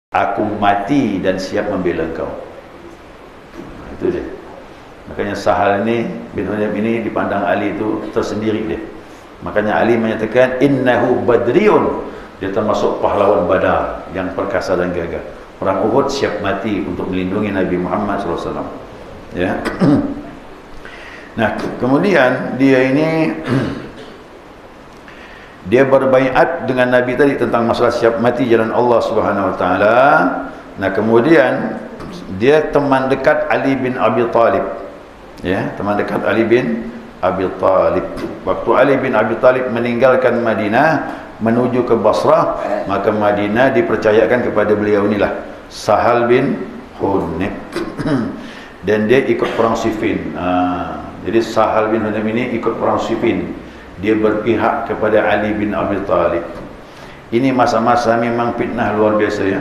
aku mati dan siap membela engkau. Itu dia. Makanya Sahal ini bin Hunayf ini dipandang Ali itu tersendiri dia. Makanya Ali menyatakan innahu badriun, dia termasuk pahlawan Badar yang perkasa dan gagah. Perang Uhud siap mati untuk melindungi Nabi Muhammad SAW. Ya. Nah, kemudian dia ini dia berbaiat dengan Nabi tadi tentang masalah siap mati jalan Allah Subhanahu wa taala. Nah, kemudian dia teman dekat Ali bin Abi Thalib. Ya, teman dekat Ali bin Abi Thalib. Waktu Ali bin Abi Thalib meninggalkan Madinah menuju ke Basrah, maka Madinah dipercayakan kepada beliau inilah Sahal bin Hunayf. Dan dia ikut perang Siffin. Jadi Sahal bin Hunayf ini ikut perang Siffin. Dia berpihak kepada Ali bin Abi Thalib. Ini masa-masa memang fitnah luar biasa ya.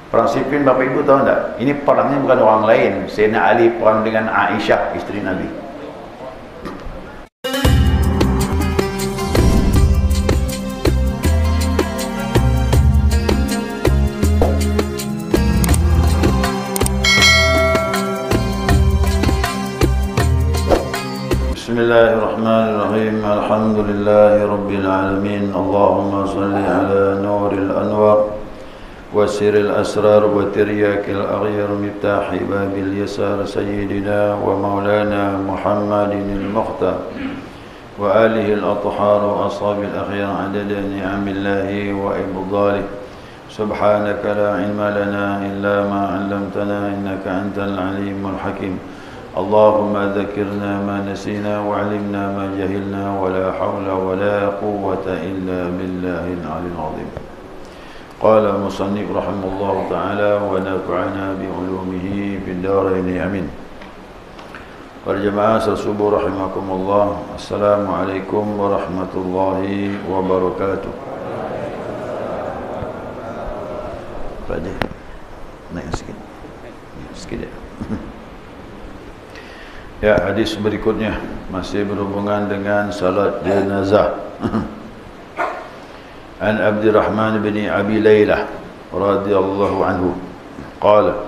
Perang Siffin, Bapak Ibu tahu tak? Ini perangnya bukan orang lain. Sayyidina Ali perang dengan Aisyah, isteri Nabi. Bismillahirrahmanirrahim. Alhamdulillahi Rabbil Alamin. Allahumma salli ala nuril anwar وسر الأسرار وترياك الأغير مفتاح باب اليسار سيدنا ومولانا محمد المختار وآله الأطهار وأصحاب الأخيار عدد نعم الله وإفضاله. سبحانك لا علم لنا إلا ما علمتنا إنك أنت العليم الحكيم. اللهم ذكرنا ما نسينا وعلمنا ما جهلنا ولا حول ولا قوة إلا بالله العلي العظيم. قال المصنف رحمه الله تعالى ونفعنا بعلومه في الدارين آمين. Berjamaah subuh rahimakumullah. Assalamualaikum warahmatullahi wabarakatuh. Raja naik sikit ya. Ya, hadis berikutnya masih berhubungan dengan salat jenazah. An Abdurrahman bin Abi Laylah radhiyallahu anhu qala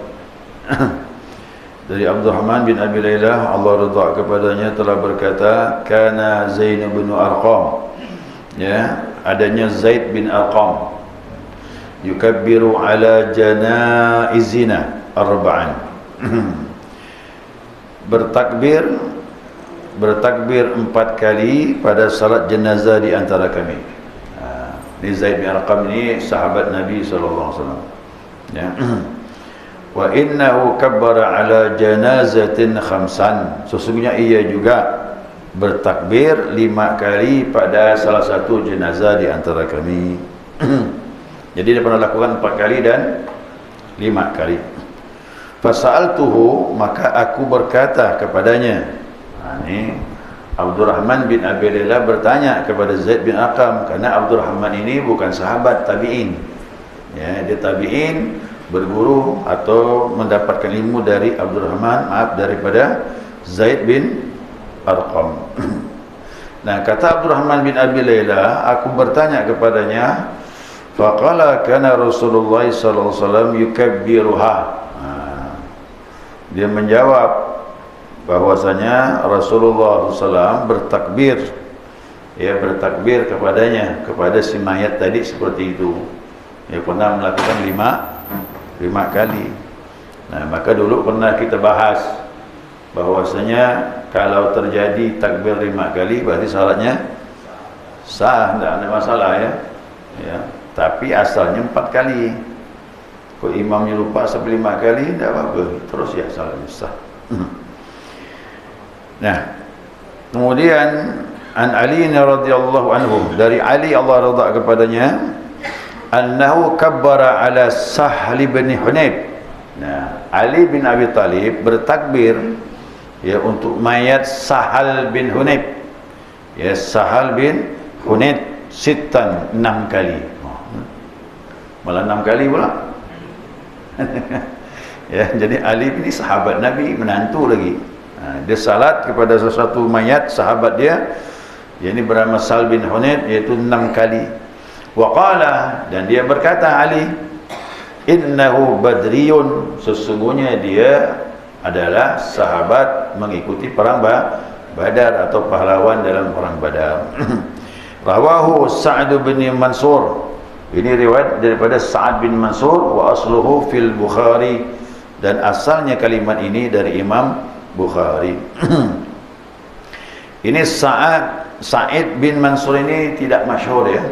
dari Abdurrahman bin Abi Laylah, Allah ridha kepadanya, telah berkata, kana Zaid bin Arqam, ya, adanya Zaid bin Arqam, yukabbiru ala janaizina arba'an, bertakbir 4 kali pada salat jenazah di antara kami. Ini Zaid bin Arqam ini sahabat Nabi SAW. Ya. Wa innahu kabbara ala janazatin khamsan, sesungguhnya ia juga bertakbir 5 kali pada salah satu jenazah di antara kami. Jadi dia pernah lakukan 4 kali dan 5 kali. Fasa'altuhu, maka aku berkata kepadanya. Ini Abdurrahman bin Abi Laylah bertanya kepada Zaid bin Arqam, karena Abdurrahman ini bukan sahabat, tabi'in. Ya, dia tabi'in, berguru atau mendapatkan ilmu dari Abdurrahman, daripada Zaid bin Arqam. Nah, kata Abdurrahman bin Abi Laylah, aku bertanya kepadanya, faqala kana Rasulullah sallallahu alaihi wasallam yukabbiruha. Dia menjawab bahwasanya Rasulullah SAW bertakbir, ya, bertakbir kepadanya, kepada si mayat tadi seperti itu. Ya, pernah melakukan 5 kali. Nah, maka dulu pernah kita bahas bahwasanya kalau terjadi takbir 5 kali berarti salatnya sah, tidak ada masalah ya. Ya, tapi asalnya 4 kali. Kalau imamnya lupa sampai 5 kali tidak apa-apa, terus ya salatnya sah. Nah, kemudian an Ali radhiyallahu anhu, dari Ali Allah radha kepadanya, annahu kabbara ala Sahl bin Hunayf. Nah, Ali bin Abi Thalib bertakbir, ya, untuk mayat Sahal bin Hunayf. Ya, Sahal bin Hunayf 6 kali. Malah 6 kali pula. Ya, jadi Ali ini sahabat Nabi, menantu lagi. Dia salat kepada sesuatu mayat sahabat dia, yakni bernama Sahal bin Hunayf, yaitu 6 kali. Wa qala, dan dia berkata Ali, innahu badriyun, sesungguhnya dia adalah sahabat mengikuti perang Badar atau pahlawan dalam perang Badar. Rawahu Sa'd bin Mansur, ini riwayat daripada Sa'ad bin Mansur, wa asluhu fil Bukhari, dan asalnya kalimat ini dari Imam Bukhari. Ini Sa'id bin Mansur ini tidak masyhur ya,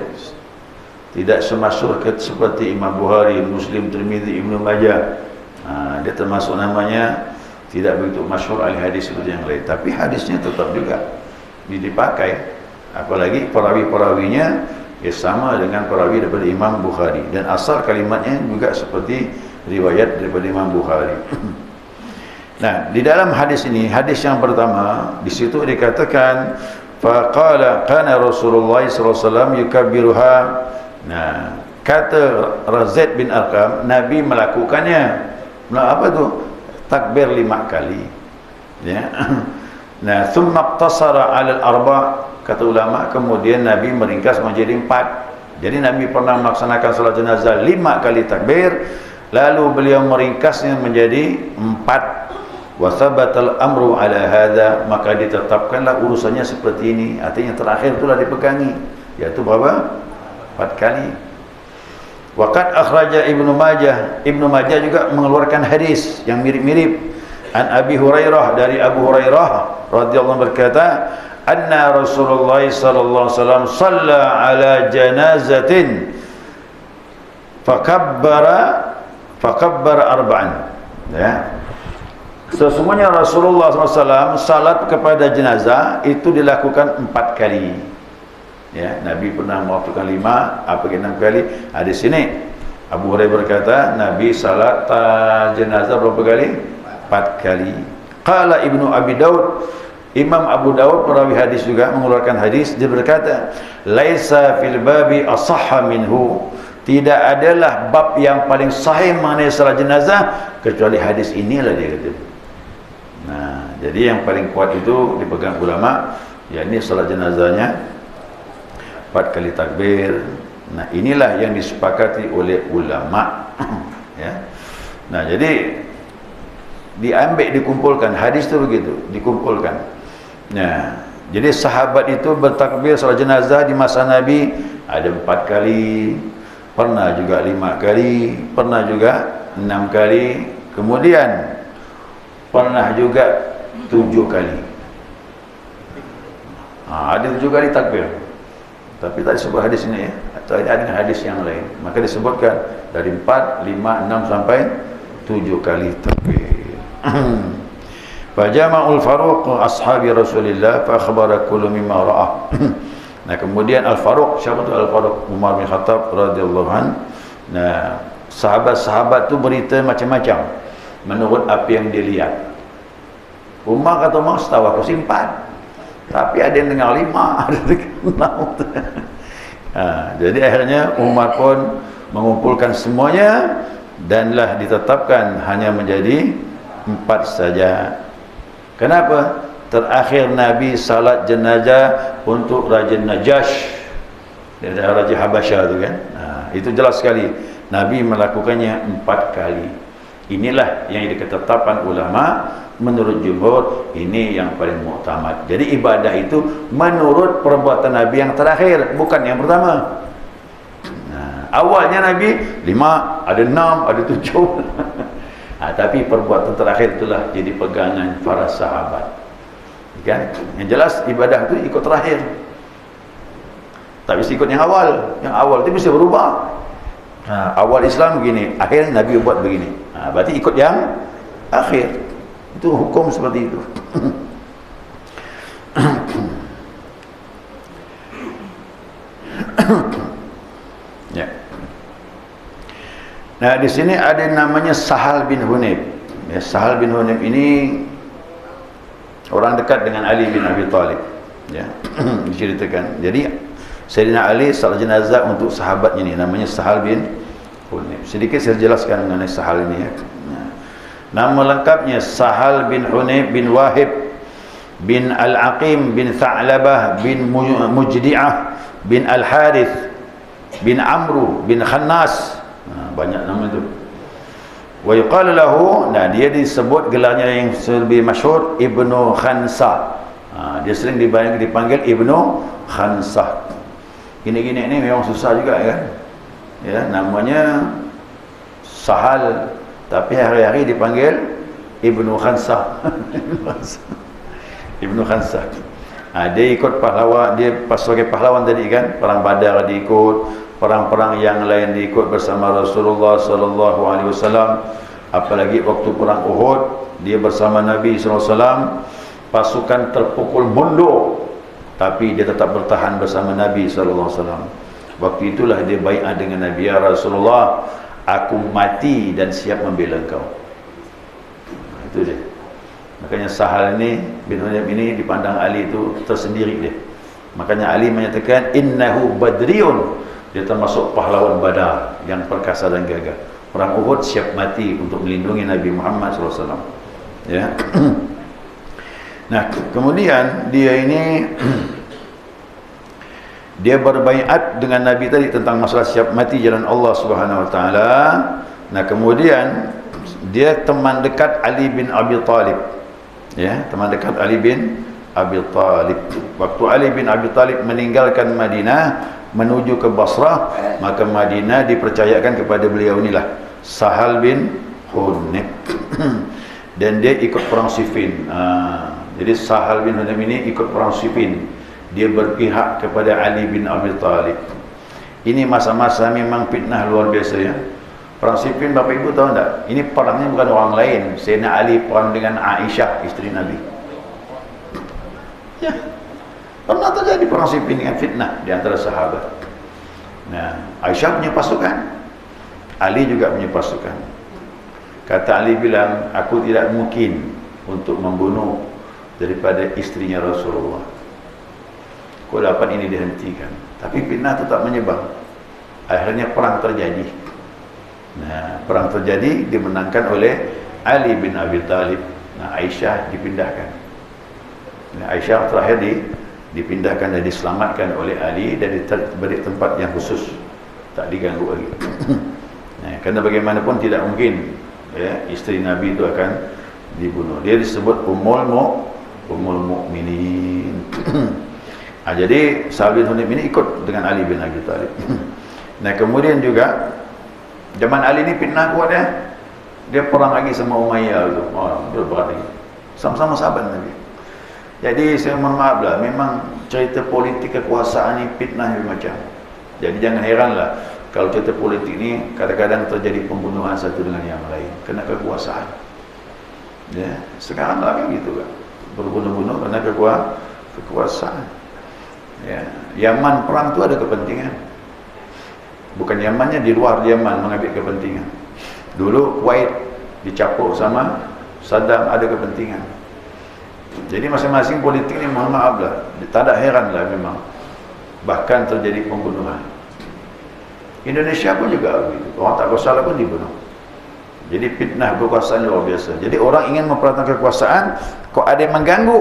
tidak semasyhur seperti Imam Bukhari, Muslim, Tirmizi, Ibnu Majah. Dia termasuk namanya tidak begitu masyhur ahli hadis seperti yang lain, tapi hadisnya tetap juga dipakai, apalagi perawi-perawinya ya sama dengan perawi daripada Imam Bukhari, dan asal kalimatnya juga seperti riwayat daripada Imam Bukhari. Nah, di dalam hadis ini, hadis yang pertama, di situ dikatakan faqala kana Rasulullah sallallahu alaihi wasallam yukabbiruha. Nah, kata Zaid bin Arqam, Nabi melakukannya. Apa tu? Takbir 5 kali. Ya. Nah, thumma iqtasara 'ala al-arba', kata ulama, kemudian Nabi meringkas menjadi 4. Jadi Nabi pernah melaksanakan salat jenazah 5 kali takbir, lalu beliau meringkasnya menjadi 4. Wa thabatal amru 'ala hadza, maka ditetapkanlah urusannya seperti ini. Artinya terakhir itulah dipegangi, yaitu berapa? 4 kali. Waqad akhraja Ibnu Majah, Ibnu Majah juga mengeluarkan hadis yang mirip-mirip an Abi Hurairah, dari Abu Hurairah radhiyallahu anhu berkata, anna Rasulullah sallallahu alaihi wasallam shalla ala janazatin fakabbara arba'an. Ya, sesungguhnya Rasulullah SAW salat kepada jenazah itu dilakukan 4 kali. Ya, Nabi pernah melakukan 5, apalagi 6 kali. Di sini Abu Hurairah berkata, Nabi salat jenazah berapa kali? 4 kali. Qala Ibnu Abi Daud, Imam Abu Daud perawi hadis juga mengeluarkan hadis, dia berkata, laisa fil babi asahha minhu, tidak adalah bab yang paling sahih mengenai salat jenazah kecuali hadis inilah, dia kata. Nah, jadi yang paling kuat itu dipegang ulama, yakni salat jenazahnya 4 kali takbir. Nah, inilah yang disepakati oleh ulama. Ya. Nah, jadi dikumpulkan hadis itu begitu, dikumpulkan. Nah, jadi sahabat itu bertakbir salat jenazah di masa Nabi ada 4 kali, pernah juga 5 kali, pernah juga 6 kali, kemudian pernah juga 7 kali. Ada 7 kali takbir. Tapi tak disebut hadis ini ya, atau ada dengan hadis yang lain. Maka disebutkan dari 4, 5, 6 sampai 7 kali takbir. Fajama'ul Faruq ashabi Rasulillah fa akhbara kullu mimma ra'ah. Nah, kemudian Al-Faruq, siapa tu Al-Faruq? Umar bin Khattab radhiyallahu an. Nah, sahabat-sahabat tu berita macam-macam menurut apa yang dia lihat. Umar kata, "Umar setahu aku sih 4. Tapi ada yang dengar 5, ada yang dengar 6. Jadi akhirnya Umar pun mengumpulkan semuanya, danlah ditetapkan hanya menjadi 4 saja. Kenapa? Terakhir Nabi salat jenazah untuk Raja Najash, Raja Habasyah itu kan. Itu jelas sekali Nabi melakukannya 4 kali. Inilah yang diketetapan ulama. Menurut jumhur ini yang paling muktamad. Jadi ibadah itu menurut perbuatan Nabi yang terakhir, bukan yang pertama. Nah, awalnya Nabi 5, ada 6, ada 7. Tapi perbuatan terakhir itulah jadi pegangan para sahabat. Kan? Yang jelas ibadah itu ikut terakhir. Tak bisa ikut yang awal. Yang awal itu bisa berubah. Awal Islam begini, akhir Nabi buat begini. Berarti ikut yang akhir. Itu hukum seperti itu. Ya. Nah, di sini ada namanya Sahal bin Hunayf. Ya, Sahal bin Hunayf ini orang dekat dengan Ali bin Abi Thalib. Ya, diceritakan. Jadi Sayyidina Ali salat jenazah untuk sahabatnya ini, namanya Sahal bin Hunayf. Sedikit saya jelaskan mengenai Sahal ini ya. Nama lengkapnya Sahal bin Hunayf bin Wahib bin Al-Aqim bin Tha'labah bin Mujdi'ah bin Al-Harith bin Amru bin Khannas. Banyak nama itu. Wa yuqalu lahu, nah dia disebut gelarnya yang lebih masyhur Ibnu Khansah. Dia sering dipanggil Ibnu Khansah. Gini-gini ini memang susah juga kan. Ya, namanya Sahal tapi hari-hari dipanggil Ibnu Khansah. Ibnu Khansah. Dia ikut pahlawan, dia sebagai pahlawan tadi kan, perang Badar dia ikut, perang-perang yang lain diikut bersama Rasulullah sallallahu alaihi wasallam. Apalagi waktu perang Uhud, dia bersama Nabi sallallahu alaihi wasallam, pasukan terpukul mundur, tapi dia tetap bertahan bersama Nabi sallallahu alaihi wasallam. Waktu itulah dia baiat dengan Nabi, ya Rasulullah, aku mati dan siap membela engkau. Itu dia. Makanya Sahal ini bin Hunayf ini dipandang Ali itu tersendiri dia. Makanya Ali menyatakan innahu badriun, dia termasuk pahlawan Badar yang perkasa dan gagah. Perang Uhud siap mati untuk melindungi Nabi Muhammad SAW. Ya. Nah, kemudian dia ini dia berbaiat dengan Nabi tadi tentang masalah siap mati jalan Allah Subhanahu Wa Taala. Nah, kemudian dia teman dekat Ali bin Abi Thalib. Ya, teman dekat Ali bin Abi Thalib. Waktu Ali bin Abi Thalib meninggalkan Madinah menuju ke Basrah, maka Madinah dipercayakan kepada beliau inilah Sahal bin Hunayf. Dan dia ikut perang Siffin. Jadi Sahal bin Hunayf ini ikut perang Siffin. Dia berpihak kepada Ali bin Abi Thalib. Ini masa-masa memang fitnah luar biasa ya. Perang Siffin, Bapak Ibu tahu tak? Ini perangnya bukan orang lain. Sayyidina Ali perang dengan Aisyah, isteri Nabi. Ya. Pernah terjadi perang Siffin dengan fitnah di antara sahabat. Nah, Aisyah punya pasukan, Ali juga punya pasukan. Kata Ali bilang, aku tidak mungkin untuk membunuh daripada istrinya Rasulullah. Kulapan ini dihentikan. Tapi fitnah tetap menyebar. Akhirnya perang terjadi. Nah, perang terjadi dimenangkan oleh Ali bin Abi Thalib. Nah, Aisyah dipindahkan. Nah, Aisyah terakhir dipindahkan dan diselamatkan oleh Ali dan diberi tempat yang khusus, tak diganggu lagi. Nah, kerana bagaimanapun tidak mungkin ya, isteri Nabi itu akan dibunuh. Dia disebut Ummul Mukminin. Jadi Sahal bin Hunayf ini ikut dengan Ali bin Abi Thalib. Nah, kemudian juga zaman Ali ni fitnah kuat ya. Dia perang lagi sama Umayyah tu. Dia berat lagi. Sama-sama sahabat Nabi. Jadi saya mohon maaf lah, memang cerita politik kekuasaan ni fitnah macam. Jadi jangan heranlah kalau cerita politik ni kadang-kadang terjadi pembunuhan satu dengan yang lain kena kekuasaan. Ya, sekarang lagi gitu kan. Berbunuh-bunuh kerana kekuasaan. Ya, Yaman perang tu ada kepentingan. Bukan Yamannya, di luar Yaman mengambil kepentingan. Dulu Kuwait dicapuk sama Saddam, ada kepentingan. Jadi masing-masing politik ni mohon maaf lah, tak ada heran lah memang. Bahkan terjadi pembunuhan. Indonesia pun juga begitu. Orang tak bersalah pun dibunuh. Jadi fitnah kekuasaan luar biasa. Jadi orang ingin mempertahankan kekuasaan, kok ada yang mengganggu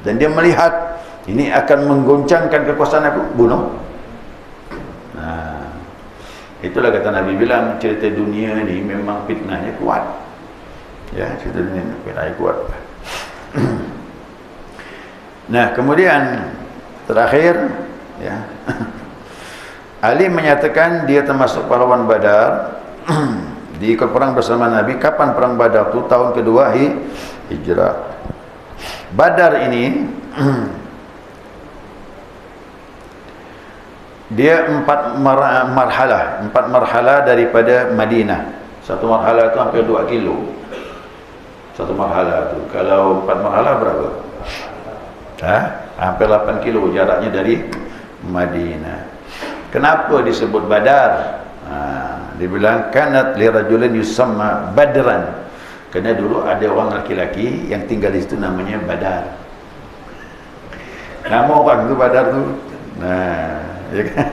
dan dia melihat ini akan menggoncangkan kekuasaan aku, bunuh. Nah, itulah kata Nabi bilang, cerita dunia ni memang fitnahnya kuat. Ya, cerita dunia ni fitnahnya kuat. Nah, kemudian terakhir ya, Ali menyatakan dia termasuk pahlawan Badar. Dia ikut perang bersama Nabi. Kapan perang Badar tu? Tahun kedua Hijrah. Badar ini dia empat marhalah daripada Madinah. Satu marhalah itu hampir 2 kilo. Satu marhalah tu. Kalau 4 marhalah berapa? Hampir 8 kilo jaraknya dari Madinah. Kenapa disebut Badar? Dia bilang kanat li rajulin yusamma Badran. Kerana dulu ada orang lelaki yang tinggal di situ namanya Badar. Nama orang tu Badar tu. Nah, ya kan?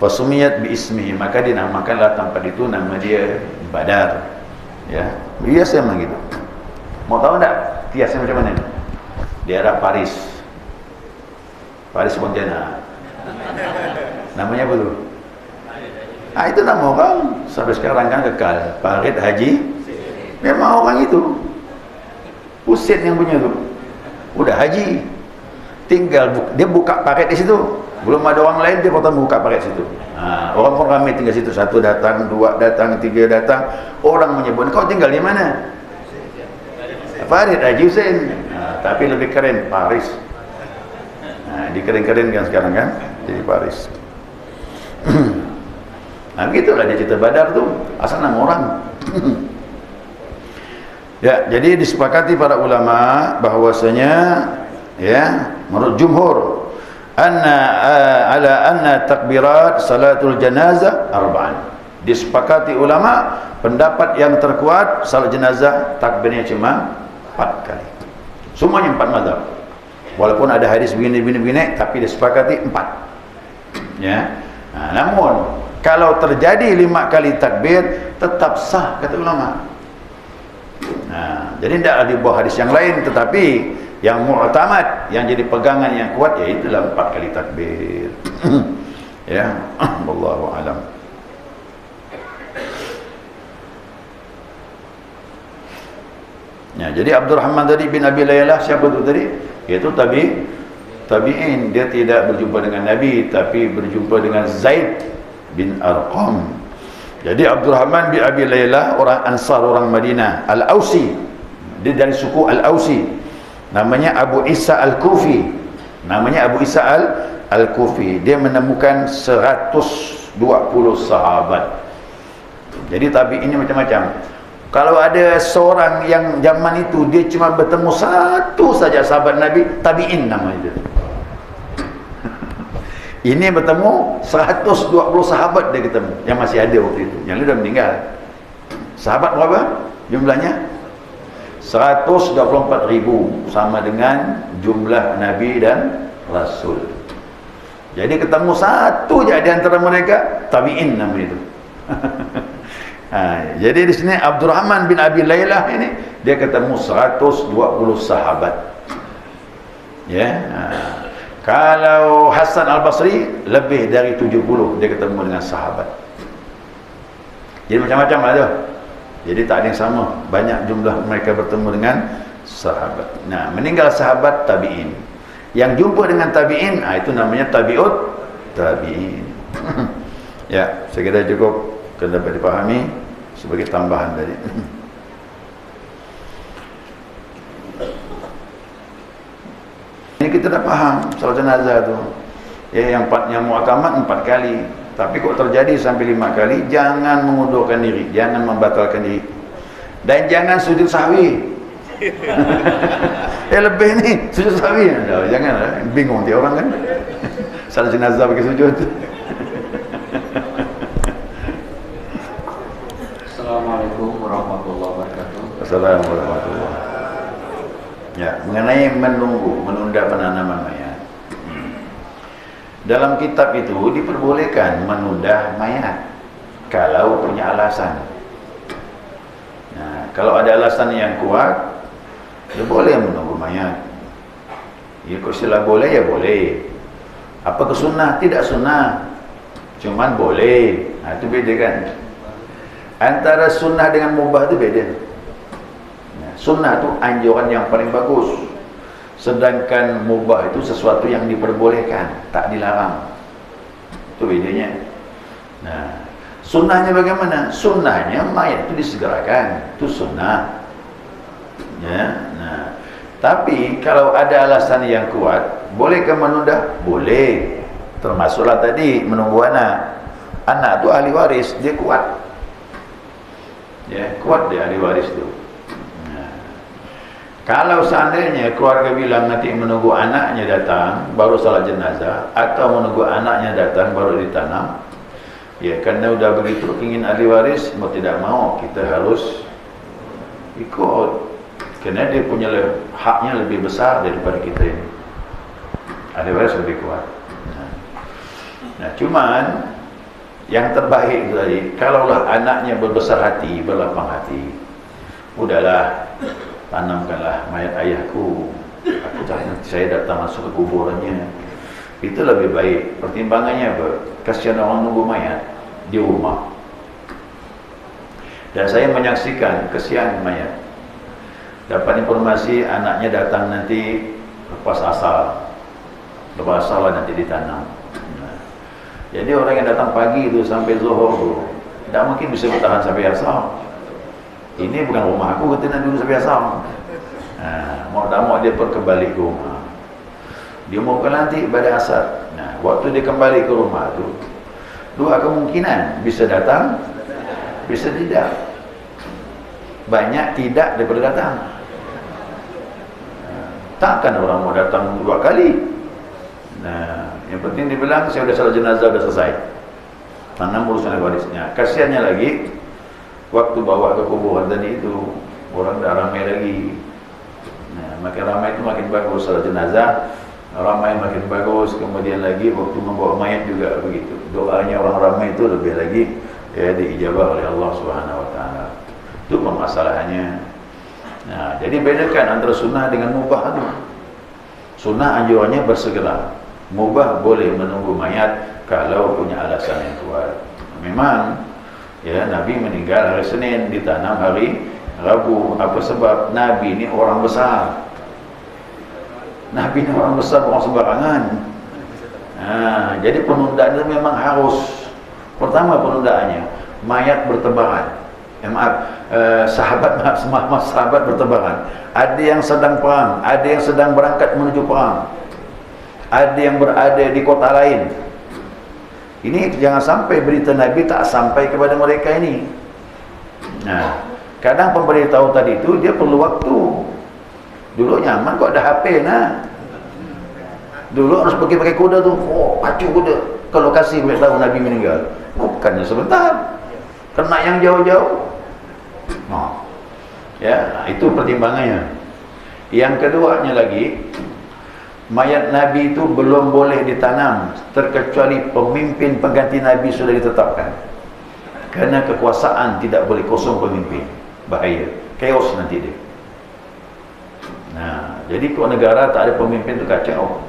Fasumiyat bi ismihi, maka dinamakanlah tempat itu nama dia Badar. Ya, biasa memang gitu. Mau tahu tak kiasnya macam mana? Daerah Paris. Paris Pontianak. Namanya apa tu? Itu nama orang sampai sekarang kan kekal, Farid Haji. Memang orang itu Husin yang punya tu, udah haji, tinggal dia buka paket di situ, belum ada orang lain, dia pertama buka paket situ. Orang pun ramai tinggal situ, satu datang, dua datang, tiga datang, orang menyebut, kau tinggal di mana? Farid Haji Husin. Tapi lebih keren, Paris. Dikeren-kerenkan sekarang kan, jadi Paris. Begitulah dia cerita Badar tu, asal nama orang. Ya, jadi disepakati para ulama bahwasanya ya, menurut jumhur anna takbirat salatul janazah arba'an. Disepakati ulama, pendapat yang terkuat salat jenazah takbirnya cuma 4 kali. Semuanya 4 mazhab. Walaupun ada hadis begini, tapi disepakati 4. Ya. Namun kalau terjadi 5 kali takbir tetap sah kata ulama. Jadi tidaklah di bawah hadis yang lain, tetapi yang mu'tamad, yang jadi pegangan yang kuat, yaitulah 4 kali takbir. Ya, wallahu alam. Ya, jadi Abdurrahman tadi bin Abi Laylah, siapa tu tadi? Iaitu tabi'in. Dia tidak berjumpa dengan Nabi, tapi berjumpa dengan Zaid bin Arqam. Jadi Abdurrahman bin Abi Laylah orang Ansar, orang Madinah, Al-Ausi. Dia dari suku Al-Ausi. Namanya Abu Isa Al-Kufi. Al-Kufi. Dia menemukan 120 sahabat. Jadi tabi'in ini macam-macam. Kalau ada seorang yang zaman itu dia cuma bertemu satu saja sahabat Nabi, tabi'in nama itu. Ini bertemu 120 sahabat dia ketemu, yang masih ada waktu itu. Yang lain dah meninggal. Sahabat berapa jumlahnya? 124,000, sama dengan jumlah Nabi dan Rasul. Jadi ketemu satu je di antara mereka, tabi'in nama itu. Jadi di sini Abdurrahman bin Abi Laylah ini dia ketemu 120 sahabat. Ya. Kalau Hasan Al-Basri lebih dari 70 dia ketemu dengan sahabat. Jadi macam-macam ada. Jadi tak ada yang sama, banyak jumlah mereka bertemu dengan sahabat. Nah, meninggal sahabat tabi'in. Yang jumpa dengan tabi'in, itu namanya tabi'ut tabi'in. Ya, saya kira cukup dapat dipahami sebagai tambahan tadi. Ini kita dah faham salat jenazah tu. Ya, yang mu'akamat 4 kali. Tapi kok terjadi sampai 5 kali, jangan mengundurkan diri, jangan membatalkan diri. Dan jangan sujud sahwi. Lebih ni sujud sahwi. Jangan, bingung dia orang kan. Salat jenazah pakai sujud. Assalamualaikum warahmatullahi wabarakatuh. Assalamualaikum warahmatullahi wabarakatuh. Ya, mengenai menunda penanaman mayat. Dalam kitab itu diperbolehkan menunda mayat kalau punya alasan. Nah, kalau ada alasan yang kuat, dia boleh menunggu mayat. Ya, kalau istilah boleh ya boleh. Apakah sunnah? Tidak sunnah, cuman boleh. Nah, itu beda kan. Antara sunnah dengan mubah itu beda. Sunnah itu anjuran yang paling bagus, sedangkan mubah itu sesuatu yang diperbolehkan, tak dilarang. Itu bedanya. Nah, sunnahnya bagaimana? Sunnahnya mayat itu disegerakan, itu sunnah. Ya, nah, tapi kalau ada alasan yang kuat, bolehkah menunda? Boleh. Termasuklah tadi menunggu anak. Anak itu ahli waris, dia kuat. Ya, kuat dia ahli waris itu. Kalau seandainya keluarga bilang nanti menunggu anaknya datang baru salat jenazah, atau menunggu anaknya datang baru ditanam, ya karena udah begitu ingin ahli waris, mau tidak mau kita harus ikut, karena dia punya haknya lebih besar daripada kita ini. Ahli waris lebih kuat. Nah, cuman yang terbaik itu tadi, kalaulah anaknya berbesar hati, berlapang hati, udahlah, tanamkanlah mayat ayahku, saya datang masuk ke kuburannya. Itu lebih baik. Pertimbangannya apa? Kasihan orang nunggu mayat. di rumah. Dan saya menyaksikan kesian mayat. Dapat informasi anaknya datang nanti lepas asar. Lepas asar lah nanti ditanam. Jadi orang yang datang pagi itu sampai zuhur tu, tidak mungkin bisa bertahan sampai asar. Ini bukan rumah aku, kata nak duduk sampai asar. Mau tak mau dia pun kembali ke rumah. Dia mau nanti pada asar. Waktu dia kembali ke rumah tu, dua kemungkinan, bisa datang, bisa tidak. Banyak tidak daripada datang. Takkan orang mau datang 2 kali. Yang penting dia bilang saya sudah salat jenazah, sudah selesai. Tanam urusan warisnya. Kasihannya lagi, waktu bawa ke kuburan tadi itu orang dah ramai lagi. Makin ramai itu makin bagus salat jenazah, ramai makin bagus. Kemudian lagi waktu membawa mayat juga begitu. Doanya orang ramai itu lebih lagi diijabah oleh Allah Subhanahu Wa Taala. Itu permasalahannya. Jadi bedakan antara sunnah dengan mubah itu. Sunnah anjurannya bersegera. Mubah boleh menunggu mayat kalau punya alasan yang kuat. Memang Nabi meninggal hari Senin, ditanam hari Rabu. Apa sebab? Nabi ini orang besar. Nabi ini orang besar, orang sembarangan. Jadi penundaan itu memang harus. Pertama penundaannya, mayat bertebaran. Sahabat bertebaran. Ada yang sedang perang, ada yang sedang berangkat menuju perang, ada yang berada di kota lain. Ini jangan sampai berita Nabi tak sampai kepada mereka ini. Kadang pemberitahu tadi itu dia perlu waktu. Dulu nyaman kok ada HP Dulu harus pergi pakai kuda tu, pacu kuda ke lokasi beritahu Nabi meninggal. Bukannya sebentar, kena yang jauh-jauh. Itu pertimbangannya. Yang keduanya lagi, mayat Nabi itu belum boleh ditanam terkecuali pemimpin pengganti Nabi sudah ditetapkan. Kerana kekuasaan tidak boleh kosong pemimpin, bahaya, chaos nanti dia. Jadi kalau negara tak ada pemimpin itu kacau.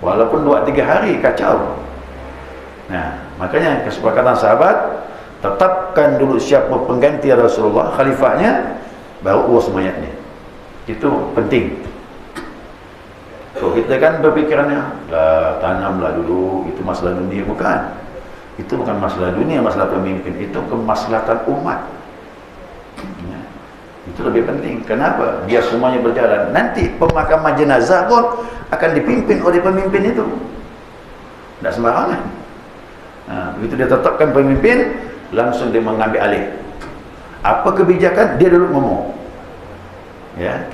Walaupun 2-3 hari kacau. Makanya kesepakatan sahabat, tetapkan dulu siapa pengganti Rasulullah, khalifahnya, baru urus mayatnya. Itu penting. Kalau kita kan berpikirannya, tanamlah dulu, itu masalah dunia. Bukan. Itu bukan masalah dunia, masalah pemimpin. Itu kemaslahatan umat. Itu lebih penting. Kenapa? Biar semuanya berjalan. Nanti pemakaman jenazah pun akan dipimpin oleh pemimpin itu. Tidak sembarangan. Begitu dia tetapkan pemimpin, langsung dia mengambil alih. Apa kebijakan, dia dulu ngomong.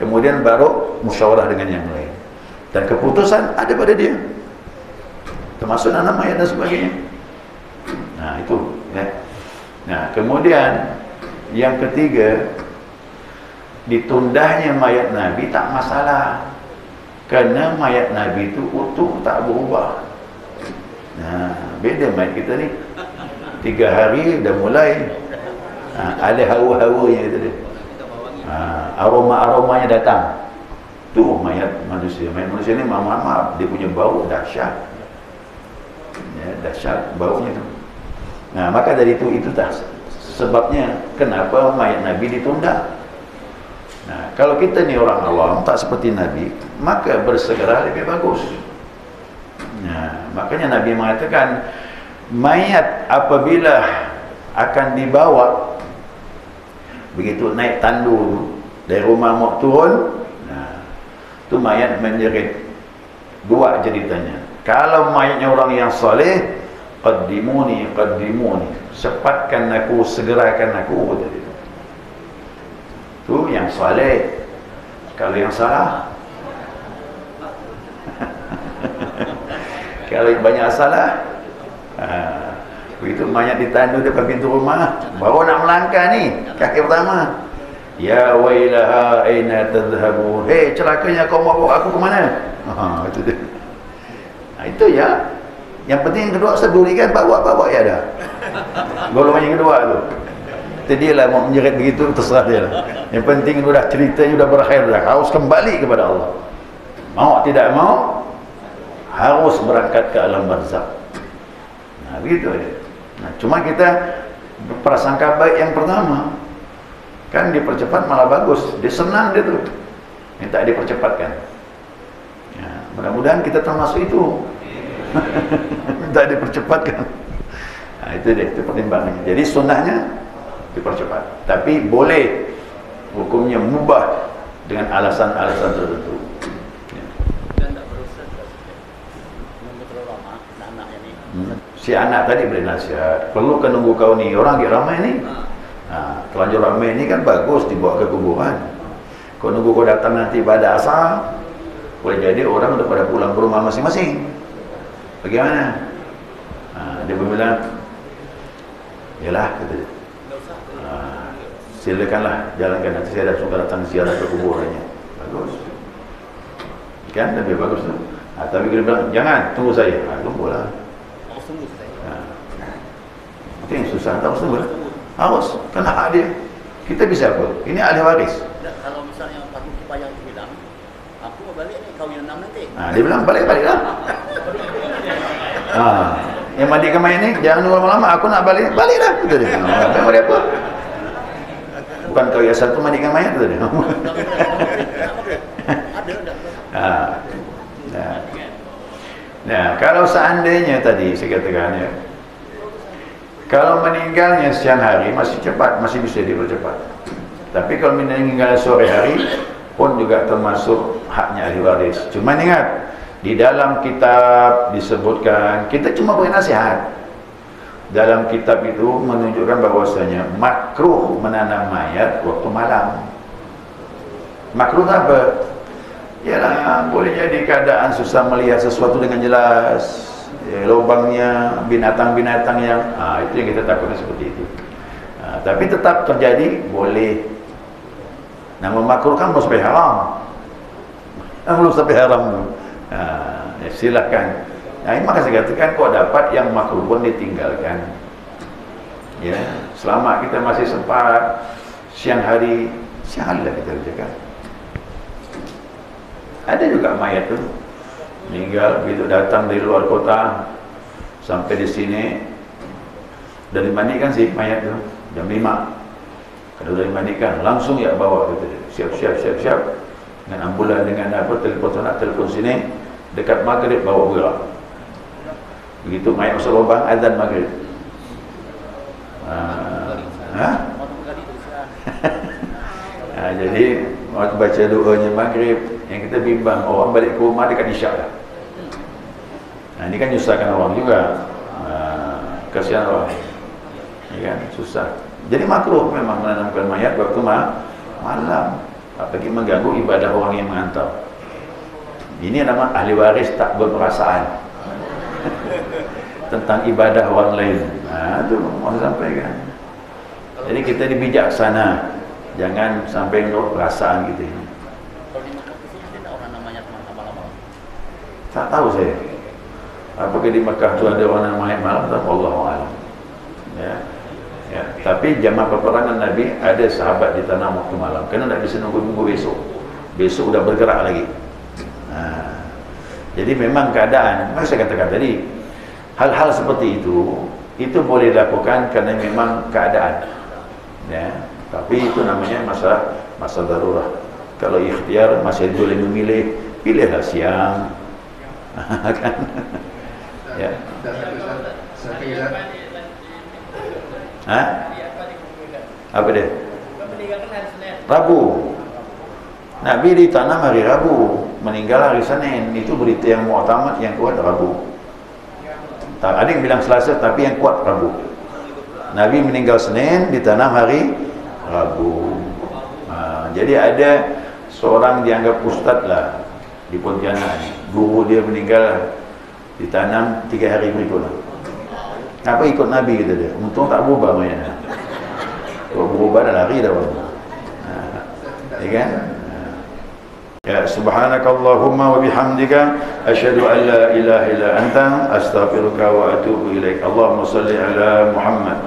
Kemudian baru musyawarah dengan yang lain. Dan keputusan ada pada dia. Termasuk nama mayat dan sebagainya. Itu. Kemudian yang ketiga, ditundahnya mayat Nabi tak masalah. Kerana mayat Nabi itu utuh, tak berubah. Beda mayat kita ni 3 hari dah mulai ada hawa-hawanya kita dia. Aroma-aromanya datang. Tu mayat manusia. Mayat manusia ni maaf, dia punya bau dahsyat. Dahsyat baunya tu. Maka dari itu tak sebabnya kenapa mayat Nabi ditunda. Kalau kita ni orang awam tak seperti Nabi, maka bersegera lebih bagus. Makanya Nabi mengatakan, mayat apabila akan dibawa, begitu naik tandu dari rumah mau turun, tu mayat menjerit. 2 ceritanya. Kalau mayatnya orang yang soleh, qaddimuni, sepatkan aku, segerakan aku. Tu yang soleh. Kalau yang salah, kalau banyak salah, begitu mayat ditandu depan pintu rumah, baru nak melangkah ni, kaki pertama, ya wailaha aina tadhhabu, hei celakanya kau mau bawa aku ke mana? Itu dia. Itu ya. Yang penting yang kedua sedulikan, bawa ya dah. Golongan yang kedua tu. Itu dia lah mau menjerit begitu, terserah dia lah. Yang penting sudah ceritanya sudah berakhir, dah harus kembali kepada Allah. Mau tidak mau, harus berangkat ke alam barzakh. Begitu ya. Nah, cuma kita prasangka baik yang pertama kan dipercepat malah bagus, dia senang dia tuh minta dipercepatkan. Ya, mudah-mudahan kita termasuk itu. Minta dipercepatkan. Nah, itu deh, itu pertimbangannya. Jadi sunnahnya dipercepat, tapi boleh hukumnya mubah dengan alasan-alasan tertentu. Ya. Dan tak berusaha nunggu terlalu lama anak-anaknya nih. Si anak tadi beri nasihat, perlu kan nunggu kau nih, orang lagi ramai nih. Nah, terlanjur ramai ini kan bagus dibawa ke kuburan. Kau nunggu kau datang nanti pada asal, boleh jadi orang udah pada pulang ke rumah masing-masing. Bagaimana? Nah, dia bilang, yalah, kata dia. Silakanlah jalankan, nanti saya suka datang ziarah ke kuburannya. Bagus, kan lebih bagus tu. Tapi dia bilang, jangan tunggu saya. Tunggulah. Harus tunggu saya. Itu yang susah, tak harus tunggu. Harus, kena hak dia. Kita bisa apa? Ini ahli waris. Kalau misalnya Pak Kipayang bilang, aku mau balik nih kawin 6 nanti. Dia bilang balik-baliklah. Yang mandikan mayat ni jangan nunggu lama-lama, aku nak balik, baliklah. Kata dia. Apa dia apa? Bukan kau yang satu mandikan mayat, kata dia. Nah, kalau seandainya tadi saya katakan ya, kalau meninggalnya siang hari masih cepat, masih bisa dipercepat. Tapi kalau meninggal sore hari pun juga termasuk haknya ahli waris. Cuma ingat, di dalam kitab disebutkan, kita cuma beri nasihat. Dalam kitab itu menunjukkan bahwasanya makruh menanam mayat waktu malam. Makruh apa? Yalah, boleh jadi keadaan susah melihat sesuatu dengan jelas, ya, lubangnya, binatang-binatang yang itu yang kita takutkan seperti itu. Tapi tetap terjadi, boleh. Nah, memakruhkan belum sampai haram. Belum sampai haram tu. Ya, silakan. Nah, ini maka saya katakan kok dapat yang makruh pun ditinggalkan. Ya, selama kita masih sempat siang hari lah kita kerjakan. Ada juga mayat tu meninggal begitu datang dari luar kota sampai di sini dan dimandikan sih mayat tu jam 5. Kalau dah dimandikan langsung ya bawa gitu. Siap dengan ambulan dengan apa telefon sini dekat maghrib bawa gerak. Begitu mayat masuk lubang azan maghrib. Jadi waktu baca doanya maghrib yang kita bimbang orang balik ke rumah dekat isyak dah. Ini kan nyusahkan orang juga. Kasihan orang. Ya kan, susah. Jadi makruh memang menanamkan mayat waktu malam, apalagi mengganggu ibadah orang yang mengantar. Ini nama ahli waris tak berperasaan tentang ibadah orang lain. Itu mau sampaikan. Jadi kita dibijaksana, jangan sampai menurut perasaan gitu. Kalau di Mekah itu ada orang namanya malam-malam. Tak tahu saya. Apakah di Mekah itu ada orang namanya malam? Wallahu a'lam. Ya. Tapi jamaah peperangan Nabi ada sahabat di tanah waktu malam, kerana tak bisa nunggu besok udah bergerak lagi. Jadi memang keadaan, maka saya katakan tadi, hal-hal seperti itu boleh dilakukan kerana memang keadaan, ya. Tapi itu namanya masa darurat. Kalau ikhtiar masih boleh memilih, pilihlah siang. Kan? Ya. Apa dia? Rabu. Nabi ditanam hari Rabu, meninggal hari Senin. Itu berita yang mu'tamad, yang kuat Rabu. Ada yang bilang Selasa, tapi yang kuat Rabu. Nabi meninggal Senin, ditanam hari Rabu. Jadi ada seorang dianggap ustaz lah di Pontianak, guru dia meninggal, ditanam 3 hari berikutnya. Apa ikut Nabi, kata dia. Untung tak berubah mayatnya. Kalau berubah dah lari dah orang. Ya kan? Ya, subhanakallahumma wa bihamdika asyhadu an la ilaha illa anta astaghfiruka wa atubu ilaik. Allahumma salli ala Muhammad.